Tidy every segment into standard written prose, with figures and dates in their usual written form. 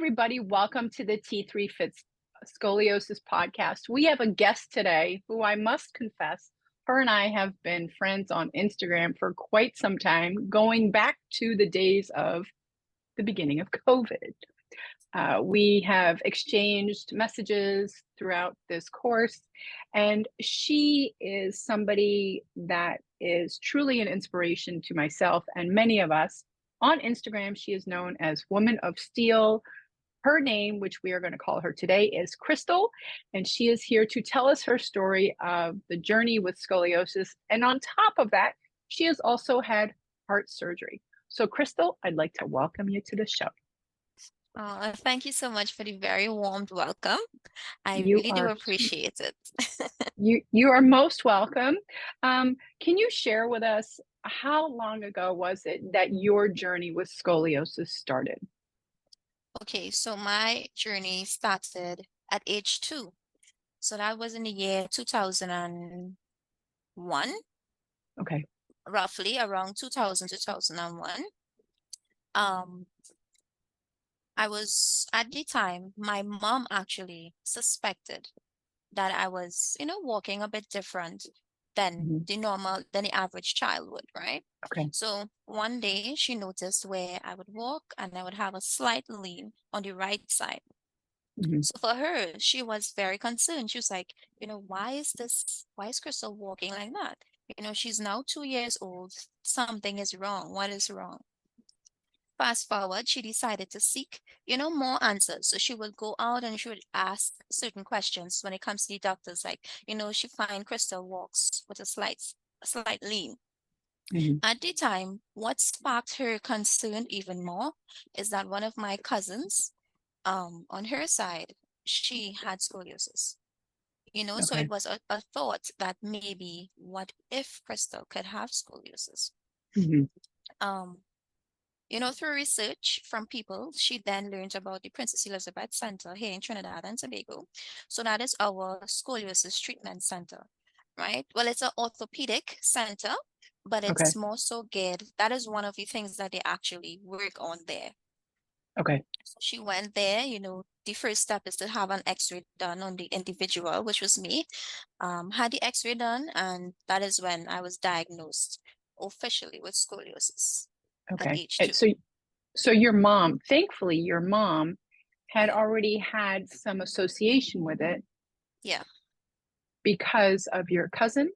everybody. Welcome to the T3 Fits Scoliosis podcast. We have a guest today who I must confess, her and I have been friends on Instagram for quite some time, going back to the days of the beginning of COVID. We have exchanged messages throughout this course, and she is somebody that is truly an inspiration to myself and many of us. On Instagram, she is known as Woman of Steel. Her name, which we are going to call her today, is Crystal, and she is here to tell us her story of the journey with scoliosis. And on top of that, she has also had heart surgery. So, Crystal, I'd like to welcome you to the show. Thank you so much for the very warm welcome. I You really do are appreciate it. you are most welcome. Can you share with us how long ago was it that your journey with scoliosis started? Okay, so my journey started at age 2. So that was in the year 2001, Okay. roughly around 2000, 2001. Um, I was at the time, my mom actually suspected that I was, walking a bit different than Mhm. than the average child would, right? Okay. So one day she noticed where I would walk and I would have a slight lean on the right side. Mhm. So for her, she was very concerned. She was like, why is Crystal walking like that? She's now 2 years old. Something is wrong. What is wrong? Fast forward, she decided to seek, more answers. So she would go out and she would ask certain questions when it comes to the doctors. Like, she find Crystal walks with a slight lean. Mhm. At the time, what sparked her concern even more is that one of my cousins, on her side, she had scoliosis. So it Okay. was a thought that maybe what if Crystal could have scoliosis? Mhm. Um, through research from people, she then learned about the Princess Elizabeth Center here in Trinidad and Tobago. So that is our scoliosis treatment center, right? Well, it's an orthopedic center, but Okay. it's more so geared. That is one of the things that they actually work on there. Okay. So she went there, the first step is to have an x-ray done on the individual, which was me. Had the x-ray done, and that is when I was diagnosed officially with scoliosis at Okay. age And 2. so your mom, thankfully, your mom had Yeah. already had some association with it Yeah. because of your cousin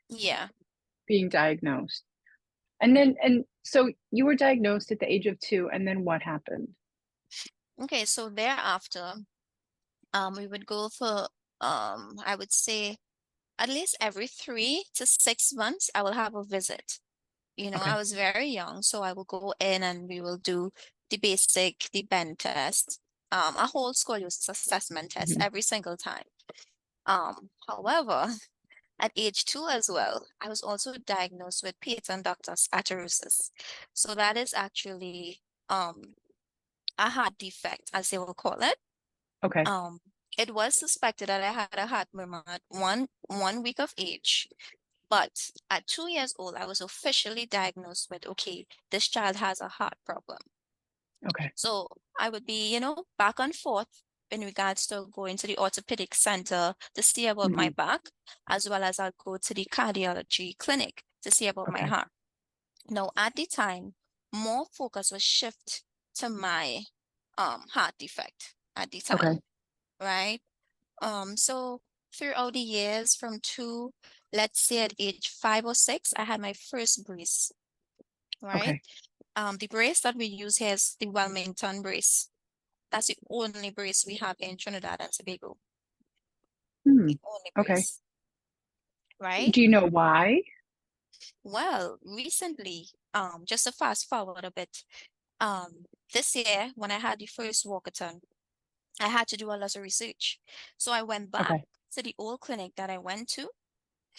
Yeah. being diagnosed. And so you were diagnosed at the age of 2, and then what happened? Okay, so thereafter, we would go for I would say at least every 3 to 6 months, I will have a visit. I Okay. was very young, so I will go in and we will do the bend test, a whole scoliosis assessment test Mhm. every single time. However, at age 2 as well, I was also diagnosed with patent ductus atterosis. So that is actually a heart defect, as they will call it. Okay. Um, it was suspected that I had a heart murmur at one week of age, but at 2 years old, I was officially diagnosed with, okay, this child has a heart problem. Okay. So I would be, back and forth in regards to going to the orthopedic center to see about my Hmm. back, as well as I'll go to the cardiology clinic to see about my Okay. heart. Now, at the time, more focus was shift to my heart defect at the time, Okay. right? So throughout the years from 2, let's say at age 5 or 6, I had my first brace, right? Okay. The brace that we use here is the Wilmington brace. That's the only brace we have in Trinidad and Tobago. Hmm. The only Okay. brace, right? Do you know why? Well, recently, just to fast forward a bit, this year when I had the first walkathon, I had to do a lot of research. So I went back Okay. to the old clinic that I went to,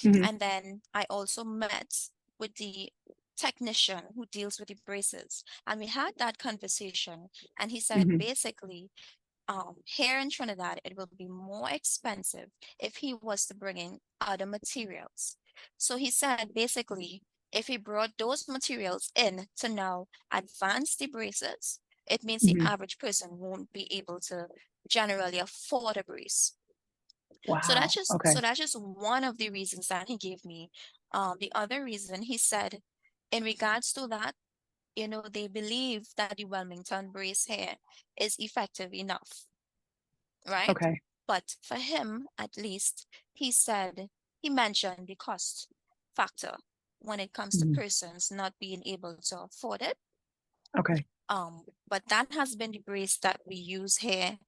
Hmm. and then I also met with the technician who deals with the braces. And we had that conversation. And he said Hmm. basically, here in Trinidad, it will be more expensive if he was to bring in other materials. So he said basically, if he brought those materials in to now advance the braces, it means the Hmm. average person won't be able to generally afford a brace. So Wow. Okay. that's just one of the reasons that he gave me. The other reason he said, in regards to that, they believe that the Wilmington brace here is effective enough, right? Okay. But for him, at least, he mentioned the cost factor when it comes to Hmm. persons not being able to afford it. Okay. But that has been the brace that we use here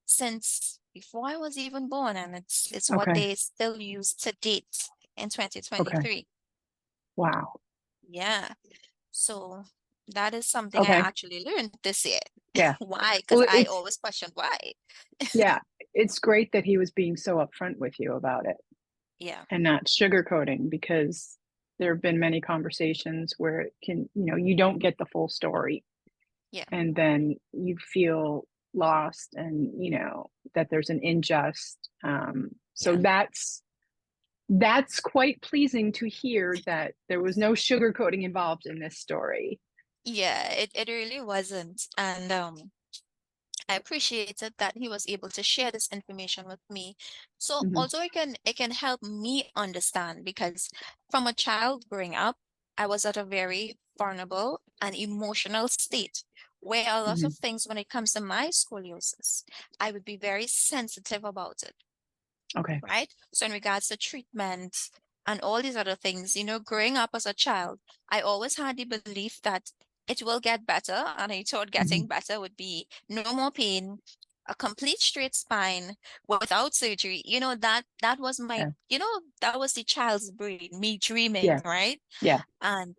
since before I was even born, and it's what Okay. they still use to date in Okay. 2023. Wow. Yeah. So that is something I Okay. actually learned this year. Yeah. Why? Because Well, I always questioned why. yeah, it's great that he was being so upfront with you about it Yeah. and not sugarcoating, because there have been many conversations where it can, you don't get the full story, Yeah. and then you feel lost, and that there's an unjust. So Yeah. that's quite pleasing to hear, that there was no sugarcoating involved in this story. Yeah, it really wasn't. And I appreciated that he was able to share this information with me. So Hmm. also it can help me understand, because from a child growing up, I was at a very vulnerable and emotional state where a lot Hmm. of things when it comes to my scoliosis, I would be very sensitive about it, Okay. right? So in regards to treatment and all these other things, growing up as a child, I always had the belief that it will get better. And I thought Hmm. getting better would be no more pain, a complete straight spine without surgery. That was Yeah. that was the child's brain, me dreaming, Yeah. right? Yeah. And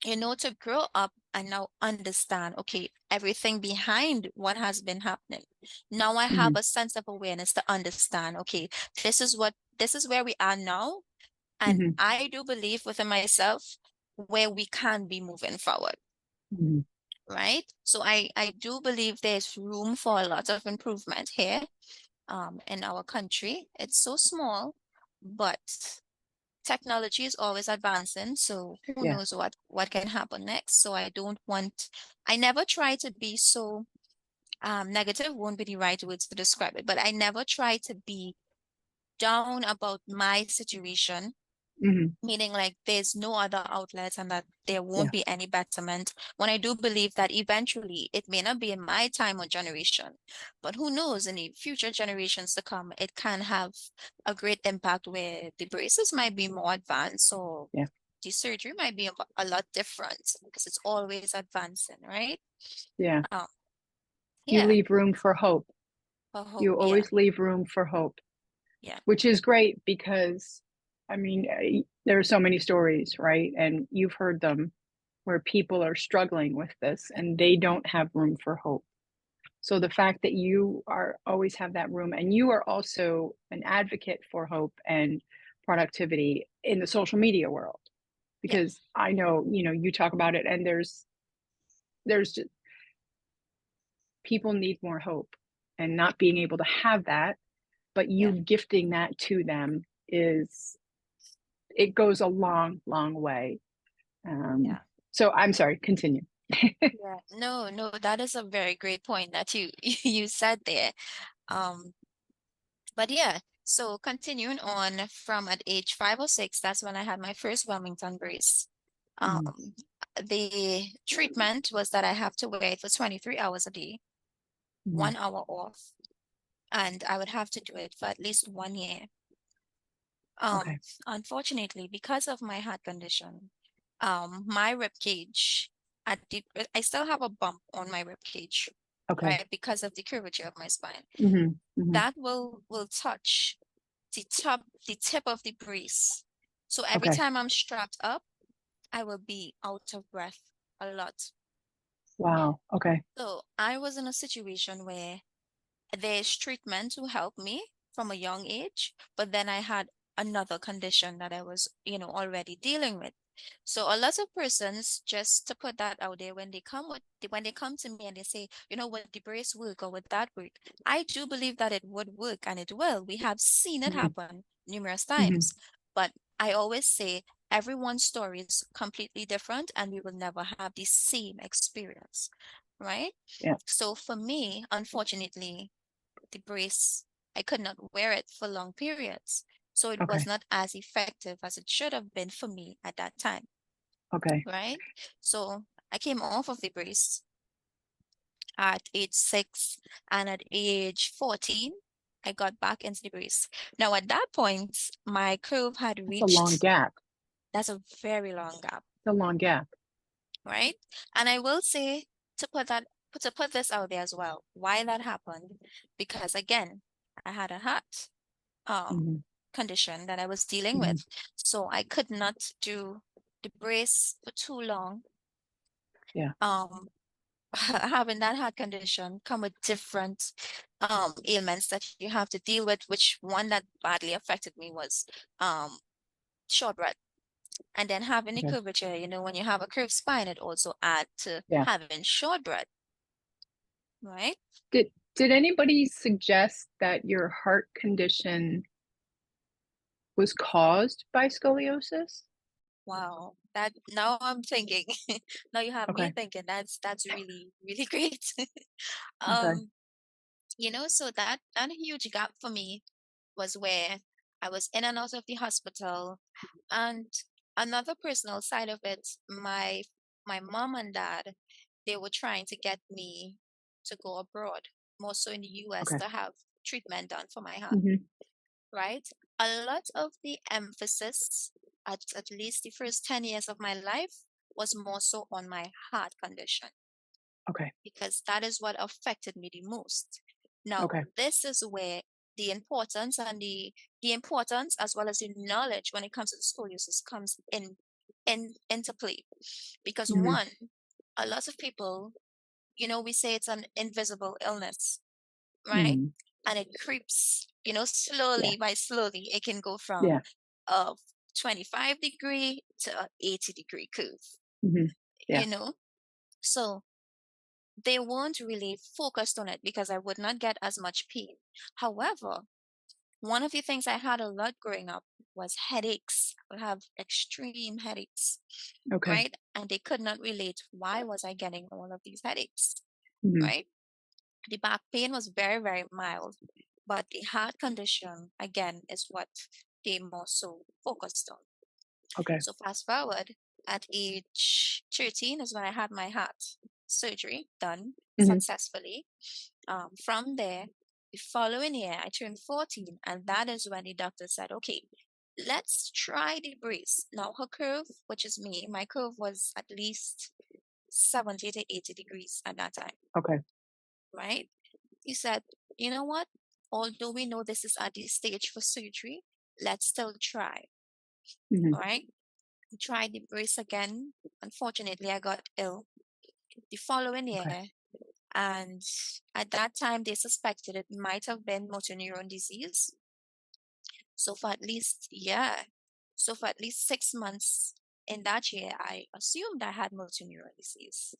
to grow up and now understand, okay, everything behind what has been happening. Now I have Hmm. a sense of awareness to understand, okay, this is where we are now. And Hmm. I do believe within myself where we can be moving forward, Hmm. right? So I do believe there's room for a lot of improvement here in our country. It's so small, but technology is always advancing, so who Yeah. knows what can happen next. So I never try to be so negative, won't be the right words to describe it, but I never try to be down about my situation, Hmm. meaning like there's no other outlets and that there Yeah. won't be any betterment, when I do believe that eventually it may not be in my time or generation, but who knows, in the future generations to come, it can have a great impact where the braces might be more advanced, or Yeah. the surgery might be a lot different, because it's always advancing, right? Yeah. um You yeah, leave room for hope. I hope. You Yeah. always leave room for hope, Yeah. which is great, because, I mean, there are so many stories, right? And you've heard them, where people are struggling with this and they don't have room for hope. So the fact that you are always have that room, and you are also an advocate for hope and productivity in the social media world, Yeah. because I know, you talk about it, and there's just, people need more hope, and not being able to have that, but you Yeah. gifting that to them, it goes a long, long way. Um, Yeah. so I'm sorry, continue. Yeah. No, no, that is a very great point that you you said there. Um, but yeah, so continuing on, from at age 5 or 6, that's when I had my first Wilmington brace. Mhm. Um, the treatment was that I have to wear it for 23 hours a day, Mhm. 1 hour off, and I would have to do it for at least 1 year. Okay. Unfortunately, because of my heart condition, my rib cage, I still have a bump on my rib cage, Okay. right? Because of the curvature of my spine. Mhm. Mhm. That will touch the tip of the brace. So every Okay. time I'm strapped up, I will be out of breath a lot. Wow. Okay. So I was in a situation where there's treatment to help me from a young age, but then I had another condition that I was, already dealing with. So a lot of persons, just to put that out there, when they come to me and they say, would the brace work or would that work? I do believe that it would work, and it will. We have seen it Mhm. happen numerous Mhm. times. But I always say everyone's story is completely different, and we will never have the same experience. right? Yeah. So for me, unfortunately, the brace, I could not wear it for long periods. So it was Okay. not as effective as it should have been for me at that time, Okay. right? So I came off of the brace at age 6, and at age 14, I got back into the brace. Now, at that point, my curve had That's a long reached, gap. that's a very long gap, It's a long gap. right? And I will say, to put this out there as well, why that happened, because again, I had a heart um Hmm. condition that I was dealing Hmm. with. So I could not do the brace for too long. Yeah. Um, having that heart condition come with different ailments that you have to deal with, which one that badly affected me was um short breath. And then having a Okay. curvature, when you have a curved spine, it also add to Yeah. having short breath, right? Did anybody suggest that your heart condition was caused by scoliosis? Wow. That now I'm thinking, now you have me Okay. thinking that's really, really great. Okay. Um, so that huge gap for me was where I was in and out of the hospital. And another personal side of it, my mom and dad, they were trying to get me to go abroad, more so in the US, Okay. to have treatment done for my heart, Hmm. right? A lot of the emphasis at least the first 10 years of my life was more so on my heart condition, Okay. because that is what affected me the most. Now, Okay. this is where the importance and the importance as well as the knowledge when it comes to scoliosis comes into play. Because Hmm. one, a lot of people, we say it's an invisible illness, right? Hmm. And it creeps, Yeah. slowly by slowly, it can go from Yeah. a 25-degree to a 80-degree curve, Hmm. you Yeah. know? So they weren't really focused on it because I would not get as much pain. However, one of the things I had a lot growing up was headaches. I would have extreme headaches, Okay. right? And they could not relate why was I getting all of these headaches, Hmm. right? The back pain was very, very mild, but the heart condition, again, is what they more so focused on. Okay. So fast forward, at age 13 is when I had my heart surgery done Hmm. successfully. From there, the following year, I turned 14, and that is when the doctor said, okay, let's try the brace. Now, her curve, which is me, my curve was at least 70 to 80 degrees at that time, Okay. right? He said, you know what? Although we know this is at the stage for surgery, let's still try, Hmm. all right? We tried the brace again. Unfortunately, I got ill the following Okay. year. And at that time, they suspected it might have been motor neuron disease. So for at least, yeah, so for at least 6 months in that year, I assumed I had motor neuron disease.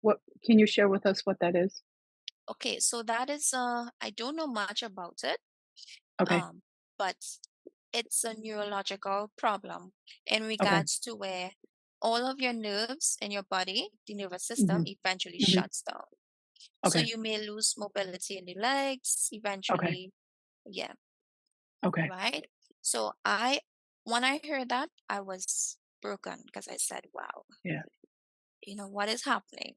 What can you share with us what that is? Okay, so that is, I don't know much about it, Okay. um, but it's a neurological problem in Okay. regards to where all of your nerves in your body, the nervous system, Hmm. eventually Hmm. shuts down. So Okay. you may lose mobility in the legs, Okay. eventually. Yeah, Okay. right? So when I heard that, I was broken because I said, wow, Yeah. what is happening?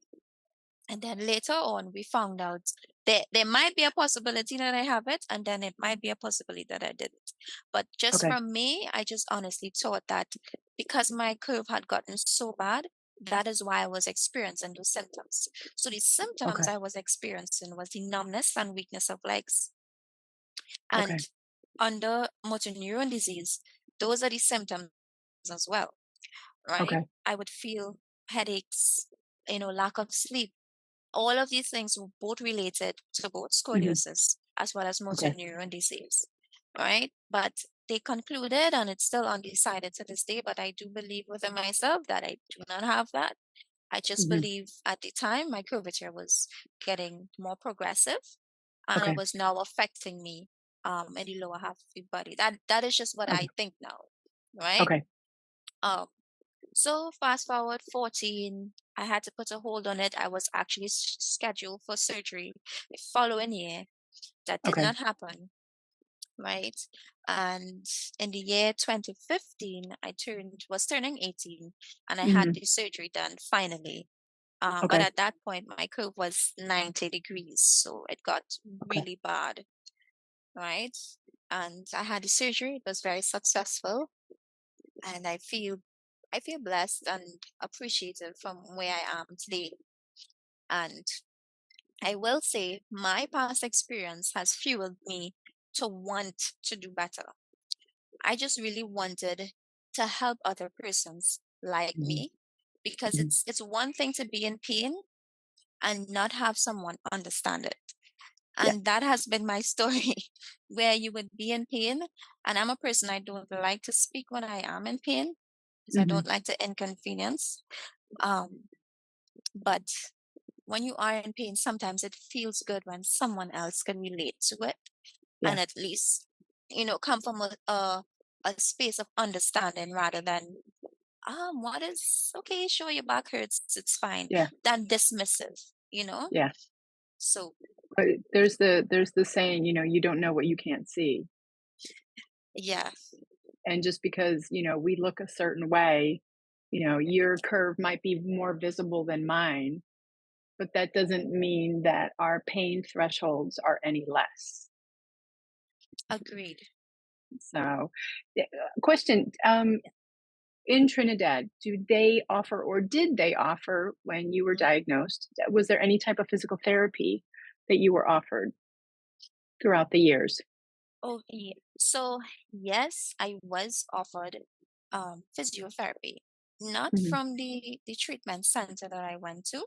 And then later on, we found out there might be a possibility that I have it, and then it might be a possibility that I didn't. But just Okay. from me, I just honestly thought that because my curve had gotten so bad, that is why I was experiencing those symptoms. So the symptoms Okay. I was experiencing was the numbness and weakness of legs. And Okay. under motor neuron disease, those are the symptoms as well, right? Okay. I would feel headaches, lack of sleep. All of these things were both related to both Hmm. scoliosis as well as motor Okay. neuron disease, right? But they concluded, and it's still undecided to this day, but I do believe within myself that I do not have that. I just Hmm. believe at the time my curvature was getting more progressive, and it Okay. was now affecting me in the lower half of the body. That is just what Okay. I think now, right? Okay. Um, So fast forward 14, I had to put a hold on it. I was actually scheduled for surgery the following year. That did Okay. not happen, right? And in the year 2015, was turning 18, and I had Hmm. the surgery done finally. But Okay. at that point, my curve was 90 degrees, so it got Okay. really bad, right? And I had the surgery. It was very successful, and I feel blessed and appreciative from where I am today. And I will say my past experience has fueled me to want to do better. I just really wanted to help other persons like Hmm. me, because Hmm. it's one thing to be in pain and not have someone understand it. Yeah. And that has been my story, where you would be in pain. And I'm a person, I don't like to speak when I am in pain because I Hmm. don't like to inconvenience. Um, but when you are in pain, sometimes it feels good when someone else can relate to it Yeah. and at least, come from a space of understanding rather than, what is okay, sure, your back hurts, it's fine, Yeah. than dismissive, Yes. So, But there's the saying, you don't know what you can't see. yeah, And just because, we look a certain way, your curve might be more visible than mine, but that doesn't mean that our pain thresholds are any less. agreed. So, question, in Trinidad, do they offer or did they offer when you were diagnosed? Was there any type of physical therapy that you were offered throughout the years? Okay, so yes, I was offered physiotherapy, not Mhm. from the treatment center that I went to.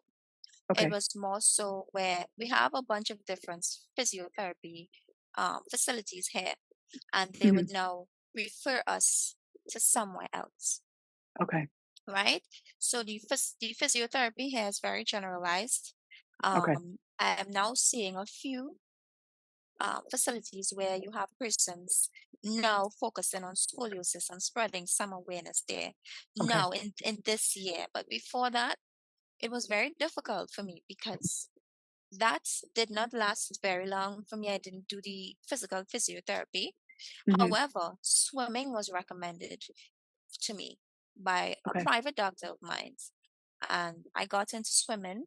It Okay. was more so where we have a bunch of different physiotherapy facilities here, and they would Mhm. now refer us to somewhere else, Okay. right? So the physiotherapy here is very generalized. Okay. I am now seeing a few facilities where you have persons now focusing on scoliosis and spreading some awareness there Okay. now in this year. But before that, it was very difficult for me because that did not last very long for me. I didn't do the physical physiotherapy. Mhm. However, swimming was recommended to me by a Okay. private doctor of mine. And I got into swimming,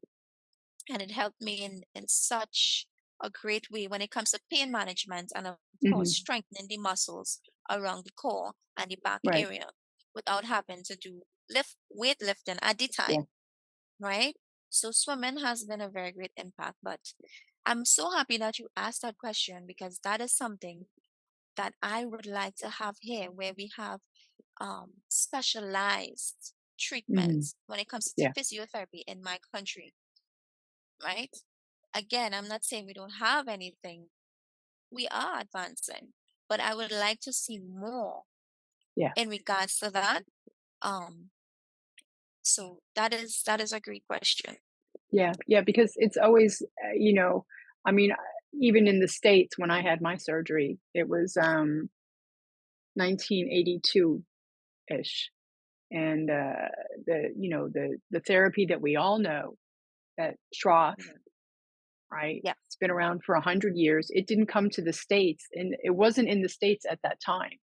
and it helped me in such a great way when it comes to pain management and, of course, Mhm. strengthening the muscles around the core and the back Right. area without having to do weightlifting at the Yeah. time, right? So swimming has been a very great impact. But I'm so happy that you asked that question, because that is something that I would like to have here, where we have specialized Mhm. treatments when it comes to Yeah. physiotherapy in my country, right? Again, I'm not saying we don't have anything. We are advancing, but I would like to see more Yeah. in regards to that. Um, so that is a great question. Yeah. Yeah. Because it's always, I mean, even in the States, when I had my surgery, it was 1982 ish. And the therapy that we all know, that trough, Mhm. right? Yeah, It's been around for 100 years. It didn't come to the States, and it wasn't in the States at that time.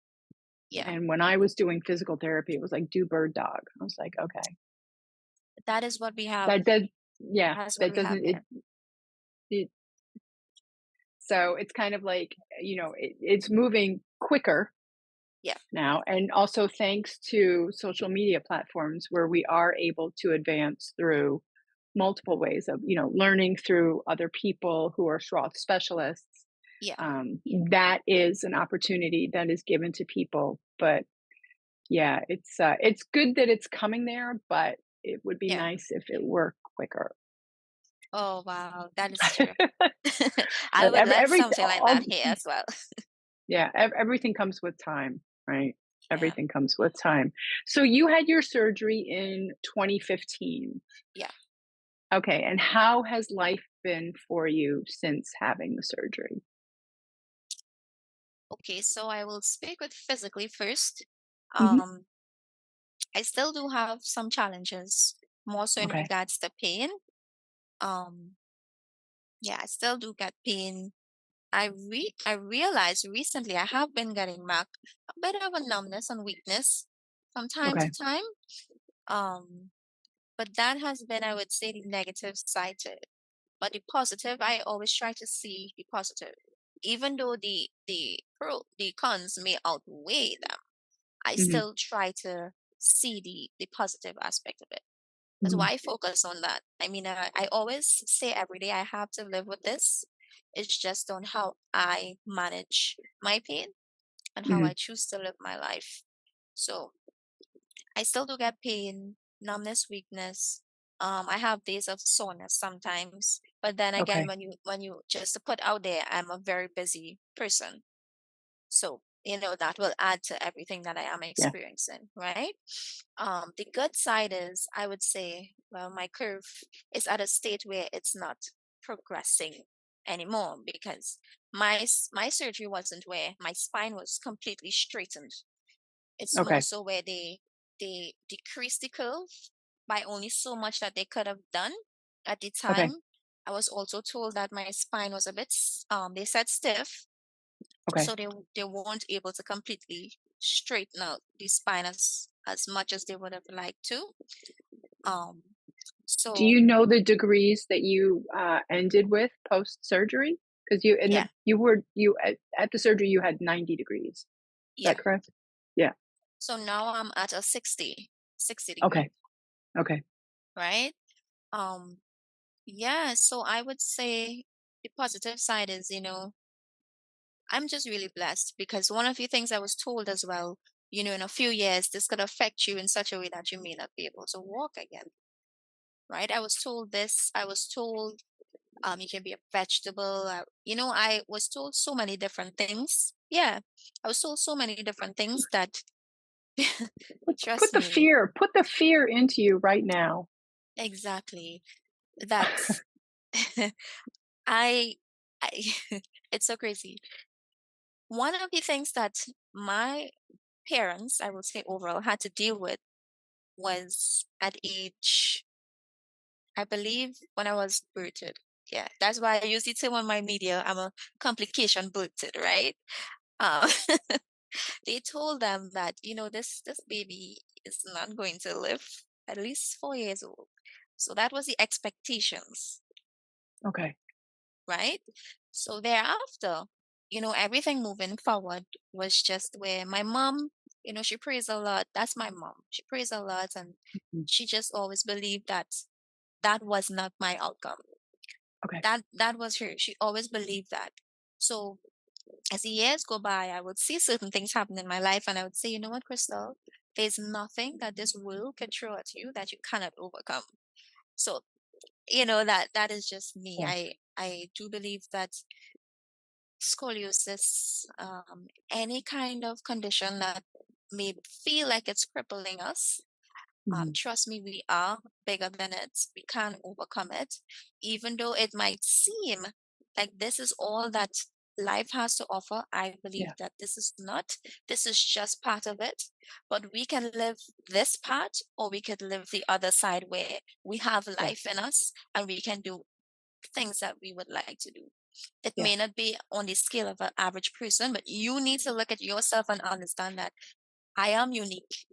yeah, And when I was doing physical therapy, it was like do bird dog. I was like, okay, that is what we have. that does, yeah, That's what that we have doesn't here. it. So it's kind of like, it's moving quicker Yeah, now, and also thanks to social media platforms where we are able to advance through multiple ways of, learning through other people who are Schroth specialists. yeah, That is an opportunity that is given to people. But yeah, it's good that it's coming there, but it would be yeah. nice if it were quicker. Oh wow, that is true. I But would like something like that here as well. yeah, everything comes with time, right? Yeah, Everything comes with time. So you had your surgery in 2015. yeah. Okay, and how has life been for you since having the surgery? Okay, so I will speak with physically first. Mhm. Um, I still do have some challenges, more so in Okay. regards to pain. Um, yeah, I still do get pain. I realized recently I have been getting back a bit of a numbness and weakness from time to Okay. time. Um, but that has been, I would say, the negative side to it. But the positive, I always try to see the positive. Even though the cons may outweigh them, I Hmm. still try to see the positive aspect of it. That's Hmm. why I focus on that. I mean, I always say every day I have to live with this. It's just on how I manage my pain and how Hmm. I choose to live my life. So I still do get pain, numbness, weakness. I have days of soreness sometimes, but then again, Okay. when you just to put out there, I'm a very busy person. So, that will add to everything that I am Yeah. experiencing, right? The good side is, I would say, well, my curve is at a state where it's not progressing anymore because my surgery wasn't where my spine was completely straightened. It's more Okay. so where they decreased the curve by only so much that they could have done at the Okay. time. I was also told that my spine was a bit, they said stiff, Okay. so they weren't able to completely straighten out the spine as much as they would have liked to. Um, Do so you know the degrees that you ended with post surgery? Because yeah, you at the surgery you had 90 degrees. Is yeah. that correct? Yeah. So now I'm at a 60 degree, Okay. Okay. right? Um, yeah. So I would say the positive side is, I'm just really blessed because one of the things I was told as well, in a few years, this could affect you in such a way that you may not be able to walk again, right? I was told this. I was told you can be a vegetable. I was told so many different things. Yeah, I was told so many different things that, Put trust the me, fear into you right now. exactly. That I, I, it's so crazy. One of the things that my parents, I would say overall, had to deal with was at age, I believe, when I was birthed. Yeah, that's why I use the term on my media. I'm a complication birthed, right? Um, they told them that this baby is not going to live at least 4 years old. So that was the expectations, Okay. right? So thereafter, everything moving forward was just where my mom, she prays a lot. That's my mom. She prays a lot, and Mhm. she just always believed that that was not my outcome. Okay. That was her. She always believed that. So as the years go by, I would see certain things happen in my life, and I would say, you know what, Crystal, there's nothing that this world can throw at you that you cannot overcome. So, that is just me. Yeah. I do believe that scoliosis, any kind of condition that may feel like it's crippling us, Mhm. trust me, we are bigger than it. We can overcome it, even though it might seem like this is all that life has to offer. I believe Yeah. that this is not. This is just part of it. But we can live this part, or we could live the other side where we have Yeah. life in us and we can do things that we would like to do. It Yeah. may not be on the scale of an average person, but you need to look at yourself and understand that I am unique.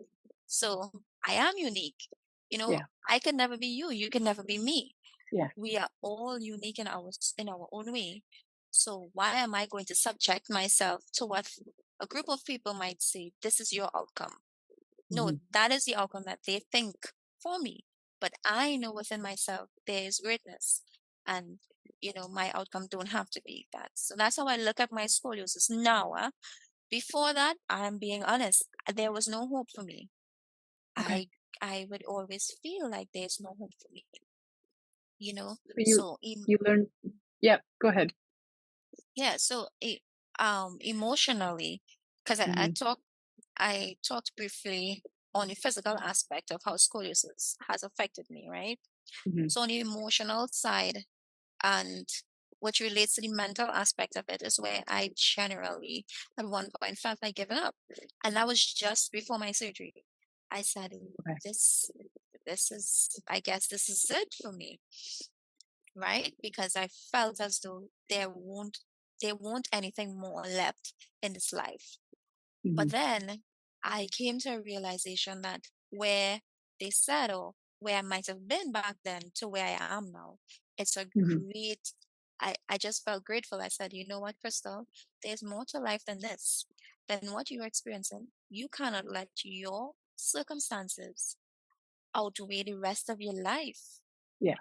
So I am unique. Yeah. I can never be you. You can never be me. Yeah. We are all unique in our own way. So why am I going to subject myself to what a group of people might say, this is your outcome? No, Mhm. that is the outcome that they think for me. But I know within myself there is greatness. And my outcome don't have to be that. So that's how I look at my scoliosis now. Before that, I'm being honest, there was no hope for me. Okay. I would always feel like there's no hope for me, you know. So So you learn. Yeah. Go ahead. yeah, so emotionally, because Mhm. I talked briefly on the physical aspect of how scoliosis has affected me, right? Mhm. So on the emotional side, and which relates to the mental aspect of it, is where I generally at one point felt like giving up, and that was just before my surgery. I said, Okay. this, this is, I guess this is it for me, right? Because I felt as though there won't anything more left in this life. But Mhm. then I came to a realization that where they said, or where I might have been back then to where I am now, it's a Mhm. great, I just felt grateful. I said, you know what, Crystal, there's more to life than this, than what you're experiencing. You cannot let your circumstances outweigh the rest of your life. Yeah.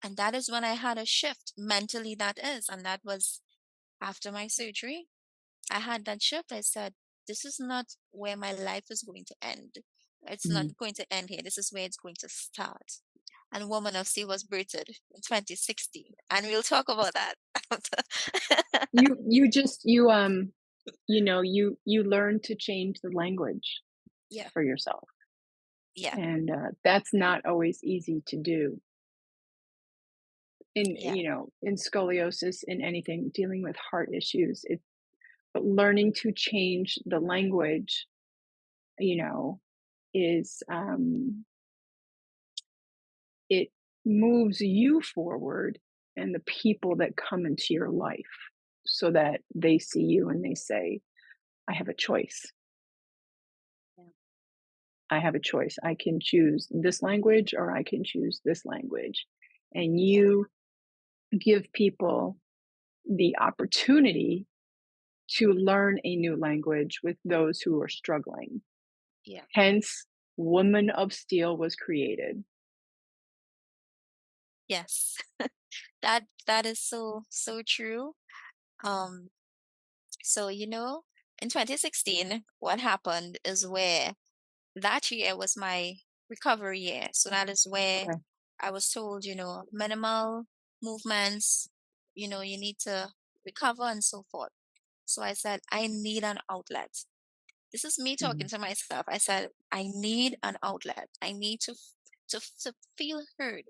And that is when I had a shift mentally, that is, and that was after my surgery. I had that shift. I said, this is not where my life is going to end. It's not Mhm. going to end here. This is where it's going to start. And Woman of Steel was birthed in 2016. And we'll talk about that. You just you learn to change the language Yeah. for yourself, Yeah. and that's not always easy to do in Yeah. in scoliosis, in anything dealing with heart issues. But learning to change the language, you know, is it moves you forward and the people that come into your life, so that they see you and they say, I have a choice. Yeah. I have a choice. I can choose this language or I can choose this language. And Yeah. you give people the opportunity to learn a new language with those who are struggling. Yeah. Hence, Woman of Steel was created. Yes. That is so true. Um, so in 2016, what happened is where that year was my recovery year. So that is where Okay. I was told, minimal movements, you need to recover and so forth. So I said, I need an outlet. This is me talking Mhm. to myself. I said, I need an outlet. I need to feel heard.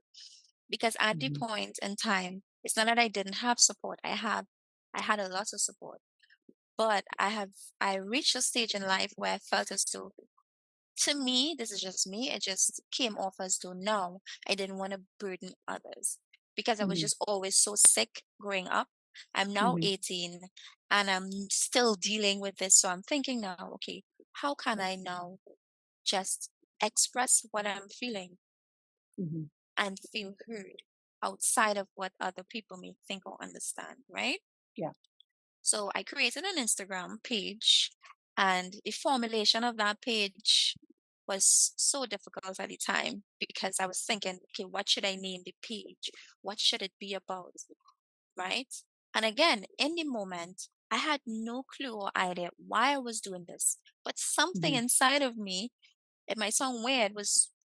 Because at the Mhm. point in time, it's not that I didn't have support. I had a lot of support. But I reached a stage in life where I felt as though, to me, this is just me, it just came off as though no, I didn't want to burden others because I was Mhm. just always so sick growing up. I'm now Mhm. 18 and I'm still dealing with this. So I'm thinking now, okay, how can I now just express what I'm feeling Mhm. and feel heard outside of what other people may think or understand, right? Yeah. So I created an Instagram page, and the formulation of that page was so difficult at the time because I was thinking, okay, what should I name the page? What should it be about? Right? And again, in the moment, I had no clue or idea why I was doing this. But something Mhm. inside of me, it might sound weird,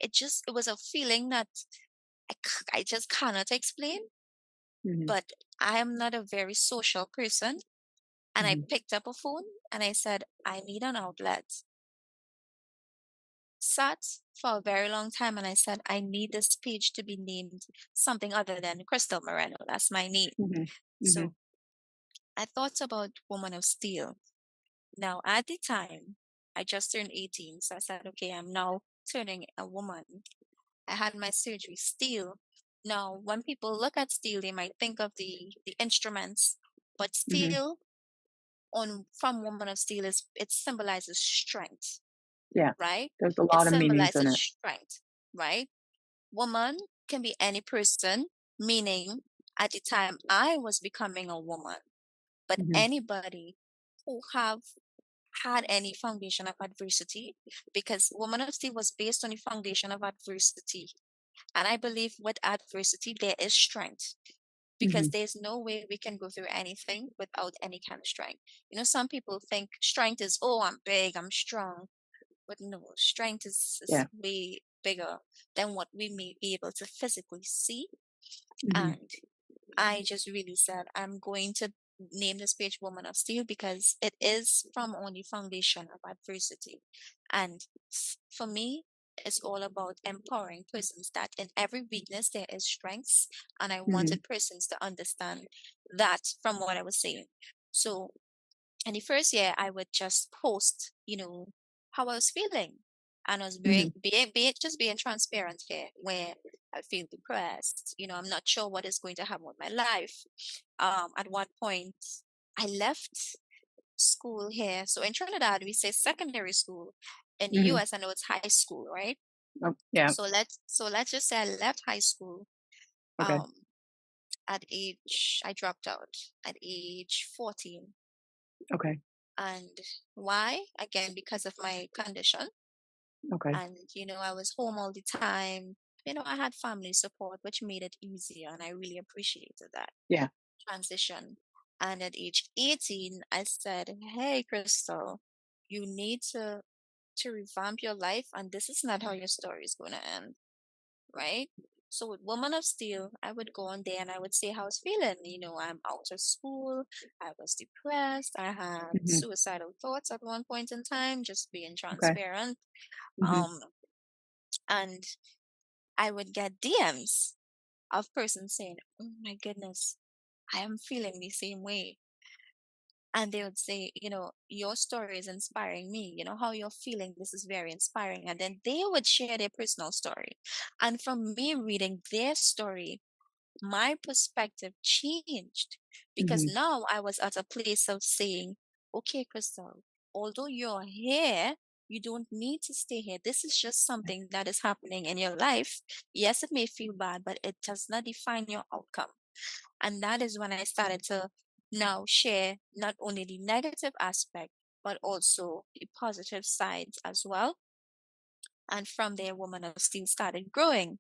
it was a feeling that I just cannot explain. Mhm. But I am not a very social person. And I Mhm. picked up a phone and I said, I need an outlet. Sat for a very long time and I said, I need this page to be named something other than Crystal Moreno. That's my name. Mhm. Mhm. So I thought about Woman of Steel. Now, at the time, I just turned 18. So I said, okay, I'm now turning a woman. I had my surgery, steel. Now, when people look at steel, they might think of the instruments, but Mhm. steel on from Woman of Steel is it symbolizes strength, Yeah. right? There's a It lot of meanings in symbolizes it. strength, right? Woman can be any person, meaning at the time I was becoming a woman, but Mhm. anybody who have had any foundation of adversity, because Woman of Steel was based on the foundation of adversity. And I believe with adversity, there is strength because Mhm. there's no way we can go through anything without any kind of strength. Some people think strength is, oh, I'm big, I'm strong. But no, strength is Yeah. way bigger than what we may be able to physically see. Mhm. And I just really said, I'm going to name this page Woman of Steel because it is from on the foundation of adversity. And for me, it's all about empowering persons that in every weakness there is strengths. And I Mhm. wanted persons to understand that from what I was saying. So in the first year, I would just post, how I was feeling. And I was Mhm. just being transparent here, where I feel depressed. I'm not sure what is going to happen with my life. At what point I left school here. So in Trinidad, we say secondary school. In the Mhm. US, I know it's high school, right? Oh, yeah. So let's just say I left high school Okay. um I dropped out at age 14. Okay. And why? Again, because of my condition. Okay. And I was home all the time. I had family support, which made it easier, and I really appreciated that Yeah. transition. And at age 18, I said, "Hey, Crystal, you need to revamp your life, and this is not how your story is going to end, right?" So with Woman of Steel, I would go on there and I would say how I was feeling. I'm out of school. I was depressed. I had Mhm. suicidal thoughts at one point in time, just being Okay. transparent. Mhm. Um, and I would get DMs of persons saying, "Oh my goodness, I am feeling the same way." And they would say, "Your story is inspiring me. How you're feeling. This is very inspiring." And then they would share their personal story. And from me reading their story, my perspective changed, because Mhm. now I was at a place of saying, "Okay, Crystal, although you're here, you don't need to stay here. This is just something that is happening in your life. Yes, it may feel bad, but it does not define your outcome." And that is when I started to now share not only the negative aspect, but also the positive sides as well. And from there, Woman of Steel started growing.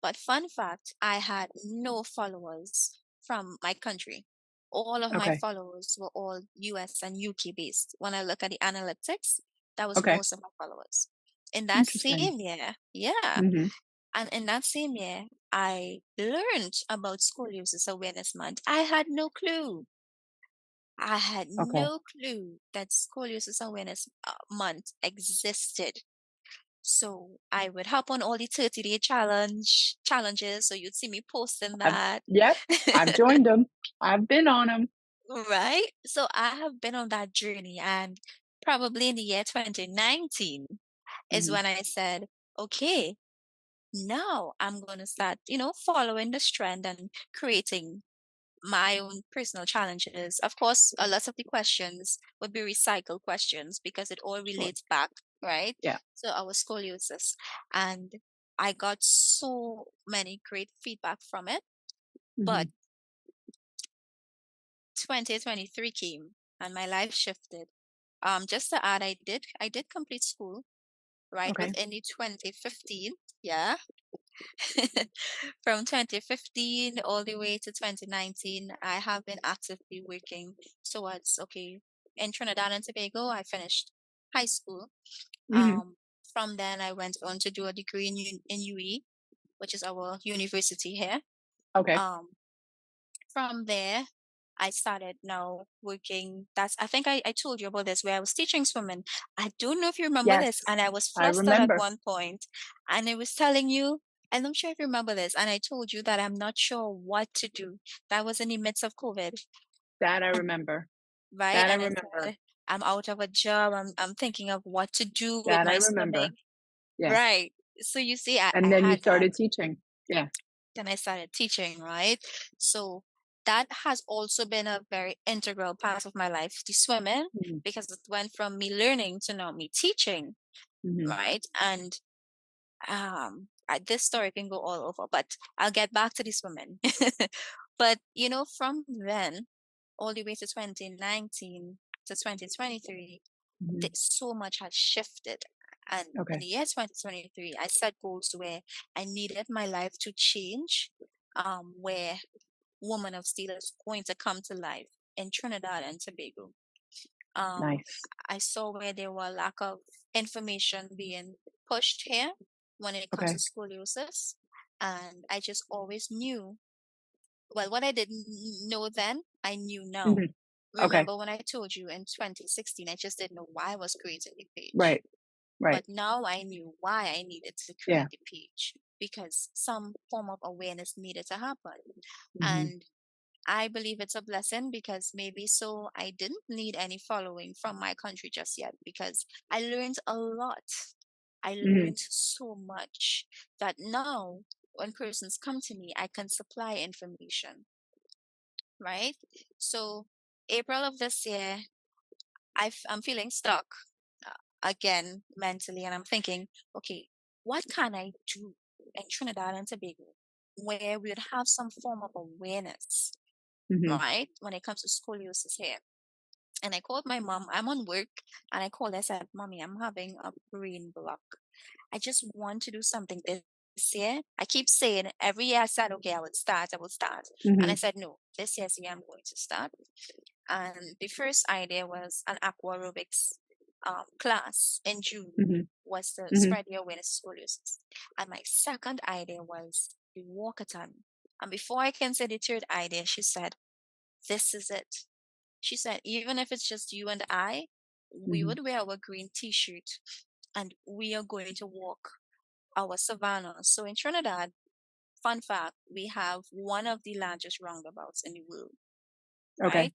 But fun fact, I had no followers from my country. All of my Okay. followers were all US and UK based. When I look at the analytics, that was Okay. most of my followers. In that Interesting. same year, yeah. Mhm. And in that same year, I learned about Scoliosis Awareness Month. I had no clue. I had Okay. no clue that Scoliosis Awareness Month existed. So I would hop on all the 30-day challenges. So you'd see me posting I've that. Yep. I've joined them. I've been on them. Right? So I have been on that journey, and probably in the year 2019 is Mhm. when I said, "Okay, now I'm going to start, following this trend and creating my own personal challenges." Of course, a lot of the questions would be recycled questions because it all Sure. relates back, right? Yeah. So our scoliosis. And I got so many great feedback from it. But Mhm. 2023 came and my life shifted. Just to add, I did complete school right Okay. within the 2015. Yeah. From 2015 all the way to 2019, I have been actively working towards, okay, in Trinidad and Tobago, I finished high school. Mhm. Um, from then, I went on to do a degree in UE, which is our university here. Okay. Um, from there, I started now working. I think I told you about this, where I was teaching swimming. I don't know if you remember this, Yes. and I was I flustered at remember. one point, and I was telling you, and I'm sure if you remember this, and I told you that I'm not sure what to do. That was in the midst of COVID, That I remember. right? That I And I remember. said, I'm out of a job. I'm thinking of what to do with That I my remember. swimming. Yeah. Right. So you see, I And then you had that. started teaching. Yeah. Then I started teaching, right? So that has also been a very integral part of my life, the swimming, Mhm. because it went from me learning to now me teaching, Mhm. right? And this story can go all over, but I'll get back to the swimming. But from then all the way to 2019 to 2023, Mhm. so much has shifted. And in Okay. the year 2023, I set goals where I needed my life to change, where Woman of Steel is going to come to life in Trinidad and Tobago. Um, Nice. I saw where there were lack of information being pushed here when it comes to Okay. scoliosis. And I just always knew, well, what I didn't know then, I knew now. Mhm. Okay. Remember when I told you in 2016, I just didn't know why I was creating the page. Right. Right. But now I knew why I needed to Yeah. create the page, because some form of awareness needed to happen. Mhm. And I believe it's a blessing, because maybe so I didn't need any following from my country just yet, because I learned a lot. I Mhm. learned so much that now when persons come to me, I can supply information, right? So April of this year, I'm feeling stuck again mentally, and I'm thinking, okay, what can I do in Trinidad and Tobago where we would have some form of awareness, Mhm. right, when it comes to scoliosis here? And I called my mom. I'm on work, and I called. I said, "Mommy, I'm having a brain block. I just want to do something this year. I keep saying every year I said, okay, I would start, I will start. And I Mhm. said, no, this year's the year I'm going to start. And the first idea was an aqua aerobics class in June Mhm. was to Mhm. spread the awareness of scoliosis. And my second idea was the walkathon. And before I can say the third idea, she said, this is it. She said, even if it's just you and I, we Mhm. would wear our green t-shirt and we are going to walk our savannah. So in Trinidad, fun fact, we have one of the largest roundabouts in the world, Okay. right?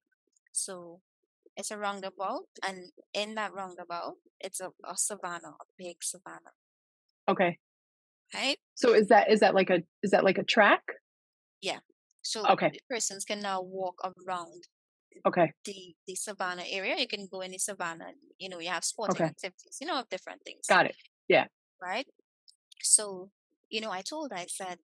So it's a roundabout, and in that roundabout, it's a savannah, a big savannah, Okay. right? So is that like a track? Yeah. So Okay. the persons can now walk around Okay. the savannah area. You can go in the savannah, you have sporting Okay. activities, different things, Got it. Yeah. right? So, I told her, I said,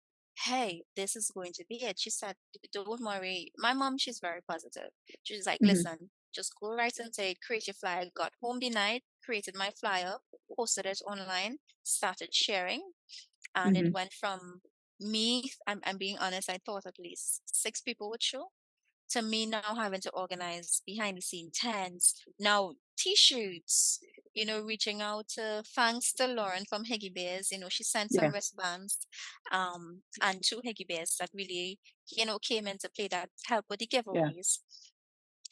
hey, this is going to be it. She said, don't worry. My mom, she's very positive. She's like, Mhm. listen, just go right into it, create your flyer. Got home the night, created my flyer, posted it online, started sharing. And it Mhm. went from me, I'm being honest, I thought at least 6 people would show, to me now having to organize behind the scene tents, now t-shirts, reaching out to thanks to Lauren from Higgy Bears. She sent some Yeah. wristbands and two Higgy Bears that really, came into play that helped with the Yeah. giveaways.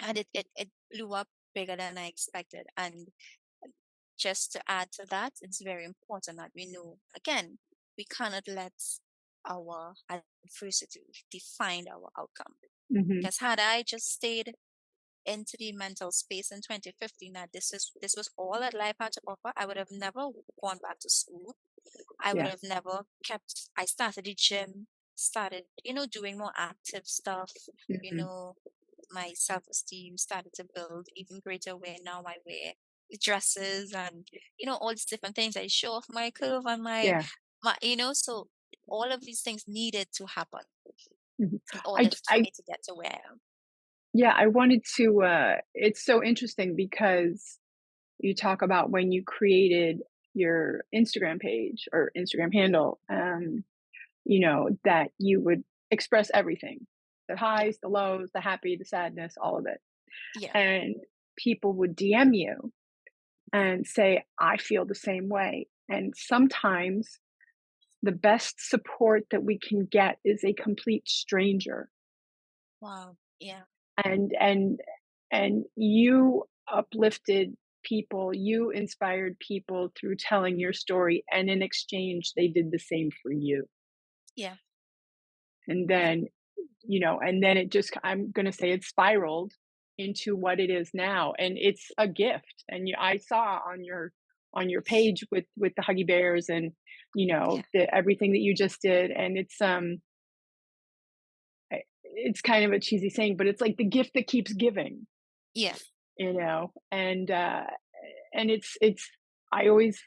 And it blew up bigger than I expected. And just to add to that, it's very important that we know, again, we cannot let our adversity define our outcome. Mhm. Because had I just stayed into the mental space in 2015 that this was all that life had to offer, I would have never gone back to school. I would Yeah. have never kept. I started the gym, started doing more active stuff. You Mhm. know, my self esteem started to build even greater where now I wear the dresses and all these different things. I show off my curve and Yeah. so all of these things needed to happen Mhm. in order for I me to get to where I am. yeah, I wanted to it's so interesting because you talk about when you created your Instagram page or Instagram handle, that you would express everything. The Yeah, highs, the lows, the happy, the sadness, all of it. yeah, And people would DM you and say, I feel the same way. And sometimes the best support that we can get is a complete stranger. wow, yeah, And you uplifted people, you inspired people through telling your story, and in exchange, they did the same for you. yeah, And yeah, then, it just, I'm going to say it spiraled into what it is now. And it's a gift. And I saw on your page with the Huggy Bears and, yeah, everything that you just did. And it's kind of a cheesy saying, but it's like the gift that keeps giving, yeah, and it's I always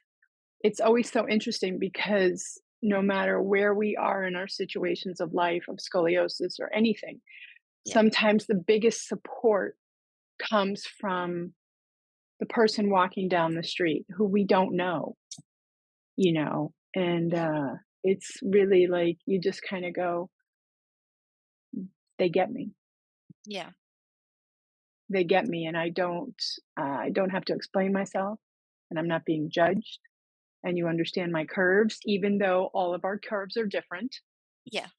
it's always so interesting because no matter where we are in our situations of life, of scoliosis or anything, yeah, sometimes the biggest support comes from the person walking down the street who we don't know, and yeah, it's really like you just kind of go, they get me. yeah, They get me, and I don't have to explain myself, and I'm not being judged, and you understand my curves, even though all of our curves are different. yeah,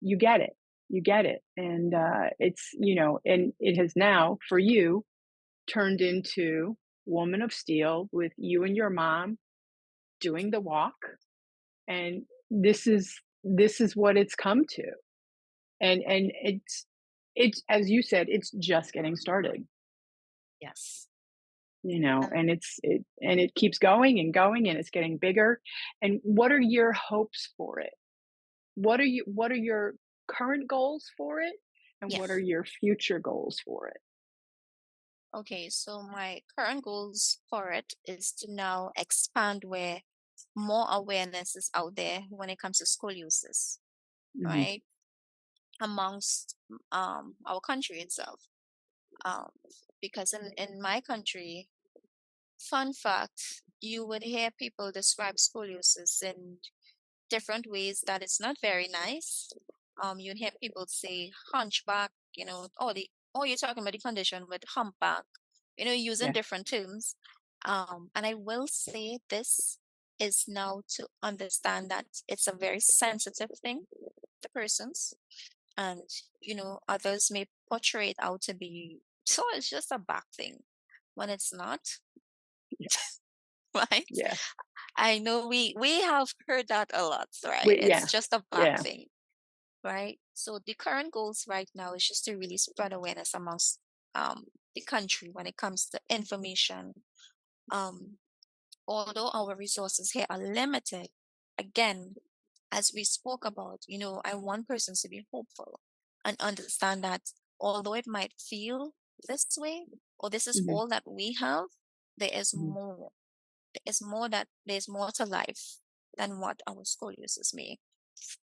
You get it. You get it. And it's, and it has now for you turned into Woman of Steel with you and your mom doing the walk. And this is what it's come to. And it's as you said, it's just getting started. yes. Um, and it keeps going and it's getting bigger. And what are your hopes for it? What are your current goals for it? And yeah. what are your future goals for it? Okay, so my current goals for it is to now expand where more awareness is out there when it comes to scoliosis, Mhm. right? Amongst our country itself. Um, because in my country, fun fact, you would hear people describe scoliosis in different ways that it's not very nice. You'd hear people say hunchback, or you're talking about the condition with humpback, using Yeah, different terms. And I will say this is now to understand that it's a very sensitive thing to persons, and others may portray it out to be so it's just a back thing when it's not, yeah, right? yeah. I know we have heard that a lot, right? We It's yeah, just a back yeah, thing, right? So the current goals right now is just to really spread awareness amongst the country when it comes to information. Um, Although our resources here are limited, again, as we spoke about, I want persons to be hopeful and understand that although it might feel this way, or this is mhm, all that we have, there is mhm, more. There's more to life than what our scoliosis may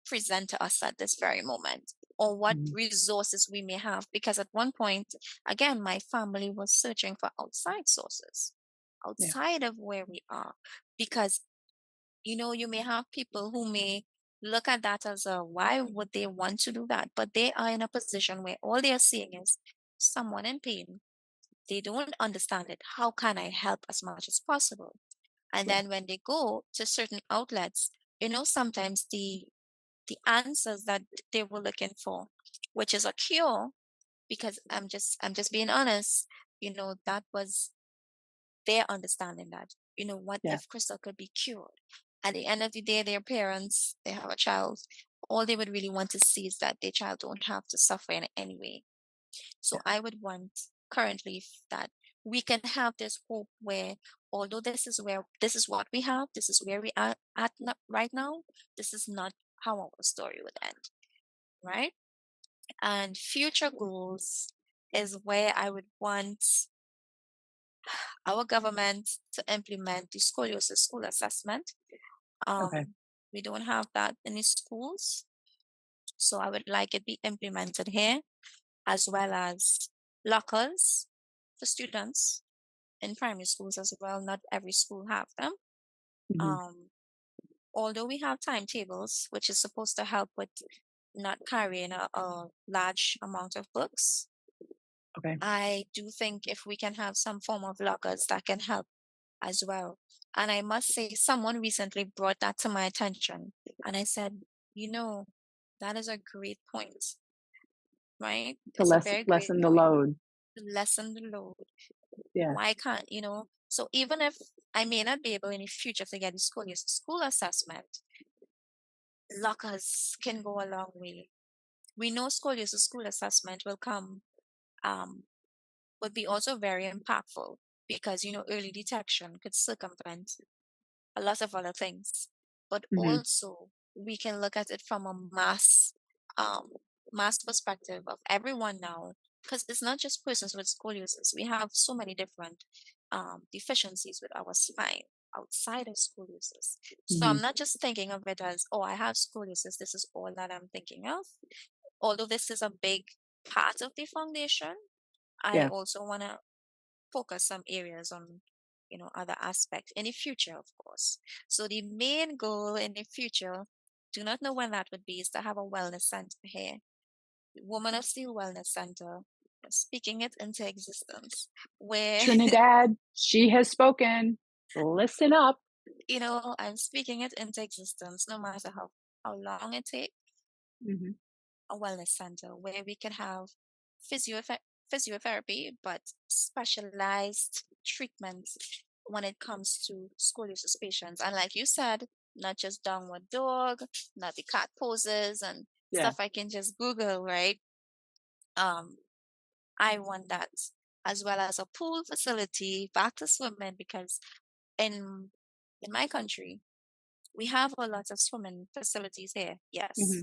present to us at this very moment, or what mhm, resources we may have. Because at one point, again, my family was searching for outside sources, yeah, outside of where we are, because you may have people who may look at that as a why would they want to do that, but they are in a position where all they are seeing is someone in pain. They don't understand it. How can I help as much as possible? And yeah, then when they go to certain outlets, sometimes the answers that they were looking for, which is a cure, because I'm just being honest, that was their understanding that, what yeah, if Crystal could be cured? At the end of the day, their parents, they have a child, all they would really want to see is that their child don't have to suffer in any way. So yeah, I would want currently that we can have this hope where, although this is what we have, this is where we are at right now, this is not how our story would end, right? And future goals is where I would want our government to implement the scoliosis school assessment. okay, We don't have that in the schools, so I would like it be implemented here, as well as lockers for students in primary schools as well. Not every school have them. mhm, Um, Although we have timetables, which is supposed to help with not carrying a large amount of books, okay, I do think if we can have some form of lockers that can help as well. And I must say, someone recently brought that to my attention, and I said, you know, that is a great point, right? to It's a very great lessen the point load. to lessen the load. Yeah, Why can't, so even if I may not be able in the future to get the school assessment, lockers can go a long way. We know scoliosis school assessment will come, um, would be also very impactful because, early detection could circumvent a lot of other things. But mhm, also we can look at it from a um, mass perspective of everyone now, because it's not just persons with scoliosis. We have so many different deficiencies with our spine outside of scoliosis. So mhm, I'm not just thinking of it as, oh, I have scoliosis. This is all that I'm thinking of. Although this is a big part of the foundation, I yeah. also want to focus some areas on other aspects in the future, of course. So the main goal in the future, do not know when that would be, is to have a wellness center here, Woman of Steel Wellness Center, speaking it into existence, where Trinidad, she has spoken. Listen up. I'm speaking it into existence, no matter how long it takes. Mhm, A wellness center where we can have physiothe- physiotherapy, but specialized treatments when it comes to scoliosis patients. And like you said, not just downward dog, not the cat poses and yeah, stuff I can just Google, right? Um, I want that. as well as a pool facility back to swimming, because in my country we have a lot of swimming facilities here, yes, Hmm.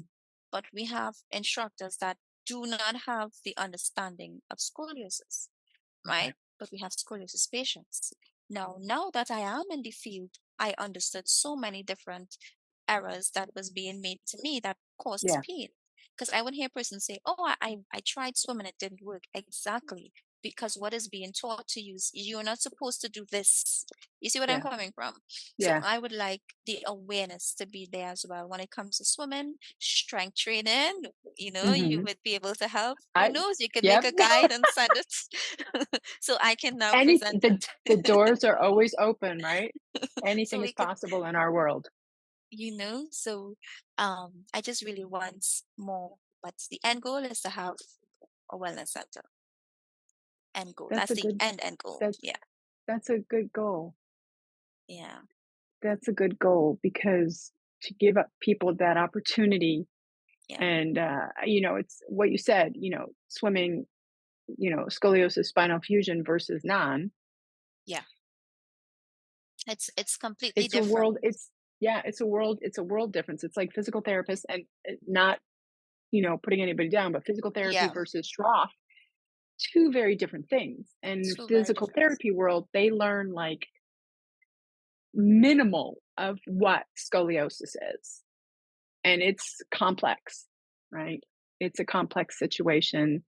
but we have instructors that do not have the understanding of scoliosis, Okay. right? But we have scoliosis patients. Now that I am in the field, I understood so many different errors that was being made to me that caused Yeah. pain. Because I would hear a person say, "Oh, I tried swimming, it didn't work." Exactly. Because what is being taught to you is you're not supposed to do this. You see what I'm Yeah. coming from? So Yeah. I would like the awareness to be there as well when it comes to swimming, strength training. You Hmm. would be able to help. Who I, knows? You could make yep. a guide and send it. So I can now Any, present the it. doors are always open, right? So Anything is we could, possible in our world. so I just really want more. But the end goal is to have a wellness center. End goal. That's That's a the good, end goal. that's, Yeah. that's a good goal. Yeah. That's a good goal because to give up people that opportunity Yeah. and, it's what you said, swimming, scoliosis, spinal fusion versus non, Yeah. It's completely it's a different. world, it's a world difference. It's like physical therapists and not, putting anybody down, but physical therapy Yeah. versus Schroff, two very different things. And Two very physical different. therapy world, they learn like minimal of what scoliosis is. And it's complex, right? It's a complex situation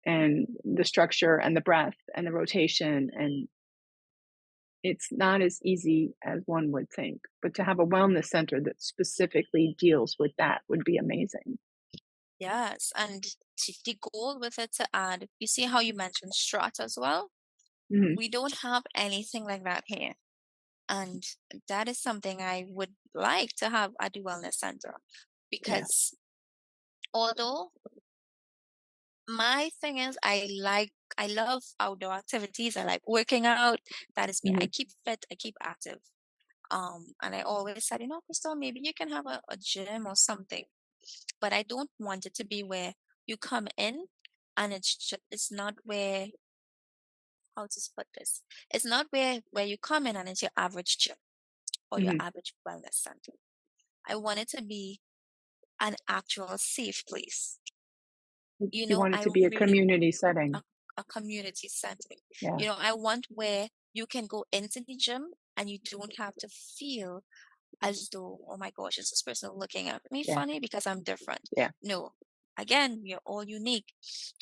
and the structure and the breath and the rotation and it's not as easy as one would think. But to have a wellness center that specifically deals with that would be amazing. Yes. And the goal with it to add, you see how you mentioned strut as well? Mhm. We don't have anything like that here. And that is something I would like to have at the wellness center, Yeah. because although my thing is I love outdoor activities. I like working out. That is me. I Mhm. keep fit, I keep active. And I always said, Crystal, maybe you can have a gym or something. But I don't want it to be where you come in and it's not where, how to put this? It's not where you come in and it's your average gym or your Mhm. average wellness center. I want it to be an actual safe place. You want it I to be a really community a, setting. a community setting. Yeah. I want where you can go into the gym and you don't have to feel as though, oh my gosh, is this person looking at me Yeah. funny because I'm different? Yeah. No. Again, we're all unique.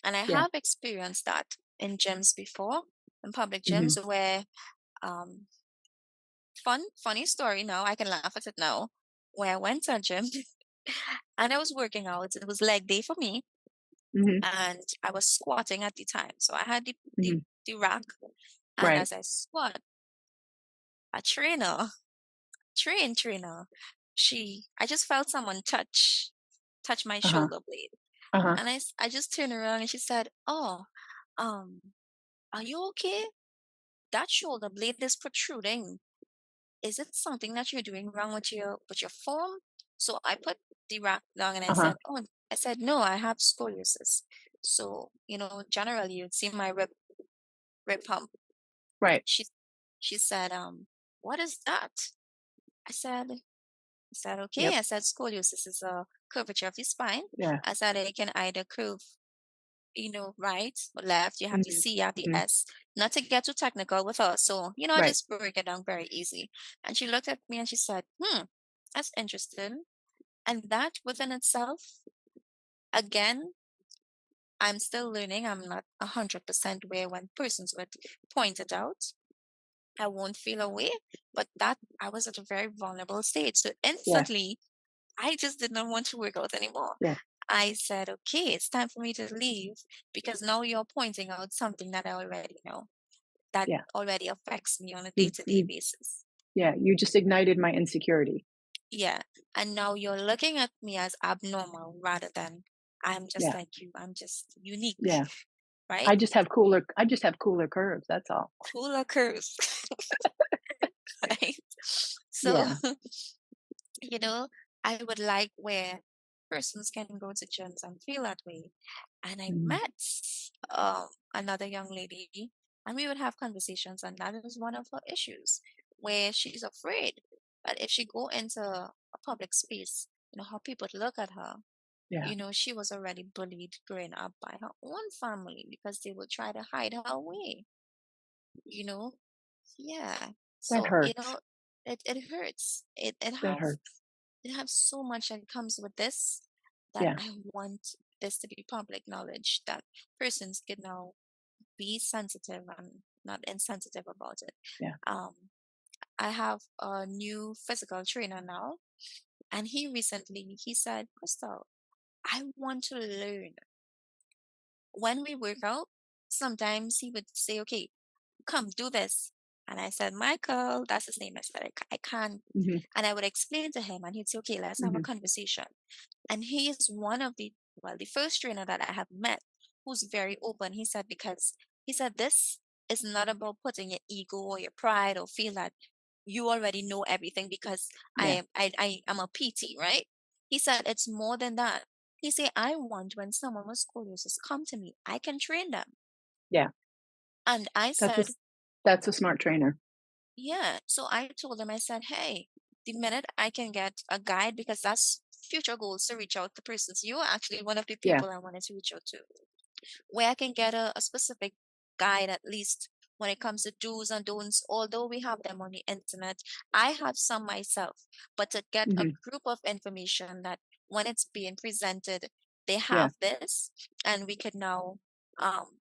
And I Yeah. have experienced that in gyms before, in public Mhm. gyms where um funny story now, I can laugh at it now, where I went to a gym and I was working out. It was leg day for me Mhm. and I was squatting at the time. So I had Mhm. the rack, and Right. as I squat, a trainer, I just felt someone touch my Uh-huh. shoulder blade. Uh-huh. And I just turned around and she said, "Oh, um, are you okay? That shoulder blade is protruding. Is it something that you're doing wrong with your form?" So I put the rack down and I Uh-huh. said, "Oh, I said no, I have scoliosis. So, generally you'd see my rib hump." Right. She she said, what is that?" I said, okay. Yep. I said, scoliosis is a curvature of the spine. Yeah. I said, it can either curve, right or left. You have the Mhm. C, you have the Mhm. S. Not to get too technical with her. So, I Right. just break it down very easy. And she looked at me and she said, that's interesting. And that within itself, again, I'm still learning. I'm not 100% where when persons would point it out, I won't feel away. But that I was at a very vulnerable state. So Yeah. instantly, I just did not want to work out anymore. Yeah. I said, okay, it's time for me to leave because now you're pointing out something that I already know that Yeah. already affects me on a You day-to-day you basis. yeah, you just ignited my insecurity. Yeah. And now you're looking at me as abnormal rather than I'm just Yeah. like you. I'm just unique, Yeah. right? I just have cooler curves, that's all. Cooler curves, right? So, Yeah. you know, I would like where persons can go to gyms and feel that way. And I Mhm. met um another young lady, and we would have conversations, and that is one of her issues, where she's afraid that if she go into a public space, how people look at her. Yeah. She was already bullied growing up by her own family because they would try to hide her away, you know? Yeah. That So, hurts. it hurts. That hurts. It have so much that comes with this, that Yeah. I want this to be public knowledge, that persons can now be sensitive and not insensitive about it. Yeah. Um, I have a new physical trainer now, and he said, Crystal, I want to learn. When we work out, sometimes he would say, okay, come do this. And I said, Michael, that's his name. I said, I can't. Hmm. And I would explain to him, and he'd say, okay, let's have a Hmm. conversation. And he is one of the first trainer that I have met who's very open. He said, this is not about putting your ego or your pride or feel that you already know everything because Yeah. I am a PT, right? He said, it's more than that. He said, I want when someone with scoliosis come to me, I can train them. Yeah. And I That's a said, that's a smart trainer. yeah. So I told him, I said, hey, the minute I can get a guide, because that's future goals to reach out to persons. You are actually one of the Yeah. people I wanted to reach out to, where I can get a specific guide, at least when it comes to do's and don'ts. Although we have them on the internet, I have some myself, but to get a Hmm. group of information that when it's being presented, they Yeah. have this, and we could now um,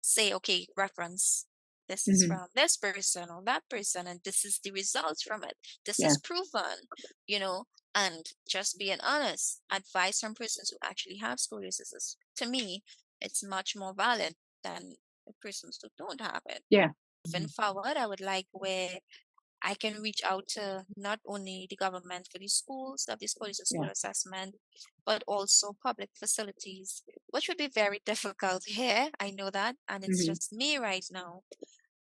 say, okay, reference. This is Hmm. from this person or that person, and this is the results from it. This Yeah. is proven, you know, and just being honest, advice from persons who actually have scoliosis is, to me, it's much more valid than the persons who don't have it. Yeah. Moving Hmm. forward, I would like where I can reach out to not only the government for the schools of the scoliosis school Yeah. assessment, but also public facilities, which would be very difficult here. I know that, and it's Hmm. just me right now.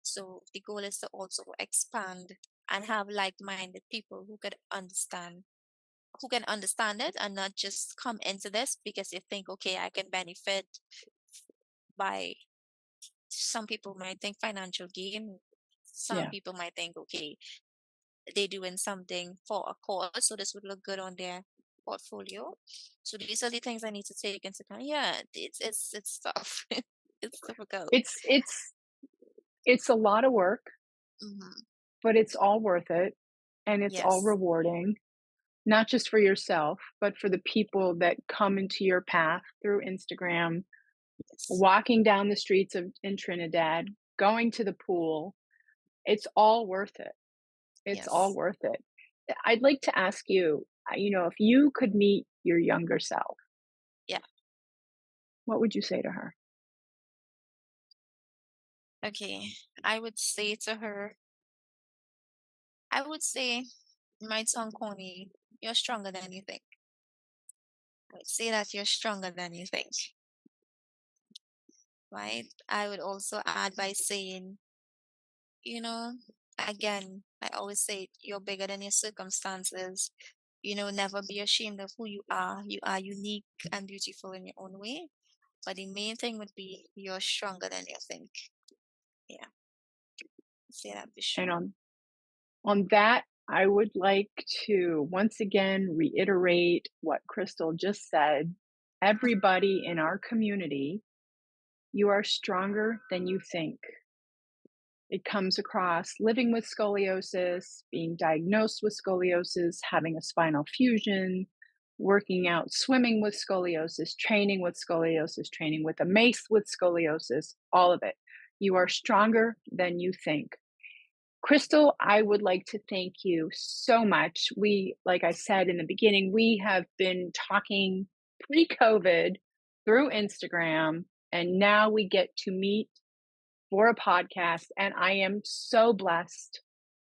So the goal is to also expand and have like-minded people who can understand it and not just come into this because they think, okay, I can benefit by, some people might think financial gain. Some Yeah. people might think, okay, they doing something for a cause, so this would look good on their portfolio. So these are the things I need to take into account. Yeah, it's tough. It's difficult. It's a lot of work, Hmm. but it's all worth it, and it's all Yes. rewarding, not just for yourself, but for the people that come into your path through Instagram, Yes. walking down the streets of in Trinidad, going to the pool. It's all worth it. It's all Yes. worth it. I'd like to ask you, if you could meet your younger self, Yeah. what would you say to her? Okay. I would say to her, I would say, it might sound corny, you're stronger than you think. I would say that you're stronger than you think, right? I would also add by saying, you know, again, I always say you're bigger than your circumstances. Never be ashamed of who you are. You are unique and beautiful in your own way. But the main thing would be you're stronger than you think. Yeah, say that for And sure. on that, I would like to once again reiterate what Crystal just said. Everybody in our community, you are stronger than you think. It comes across living with scoliosis, being diagnosed with scoliosis, having a spinal fusion, working out, swimming with scoliosis, training with a mace with scoliosis, all of it. You are stronger than you think. Crystal, I would like to thank you so much. Like I said in the beginning, we have been talking pre COVID through Instagram, and now we get to meet for a podcast. And I am so blessed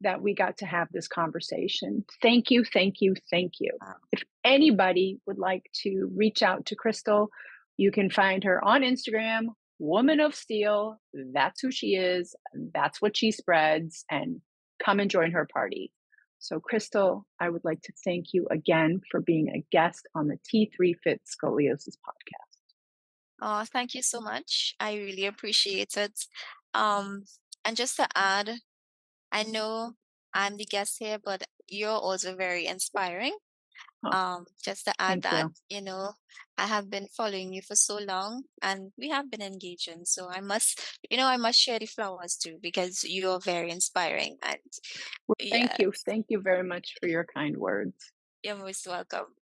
that we got to have this conversation. Thank you, thank you, thank you. Wow. If anybody would like to reach out to Crystal, you can find her on Instagram, Woman of Steel. That's who she is. That's what she spreads. And come and join her party. So, Crystal, I would like to thank you again for being a guest on the T3 Fit Scoliosis podcast. Oh, thank you so much. I really appreciate it. Um, and just to add, I know I'm the guest here, but you're also very inspiring. Oh, Just to add thank that, you. I have been following you for so long and we have been engaging. So I must share the flowers too because you're very inspiring. And Well, thank yeah, you. Thank you very much for your kind words. you're most welcome.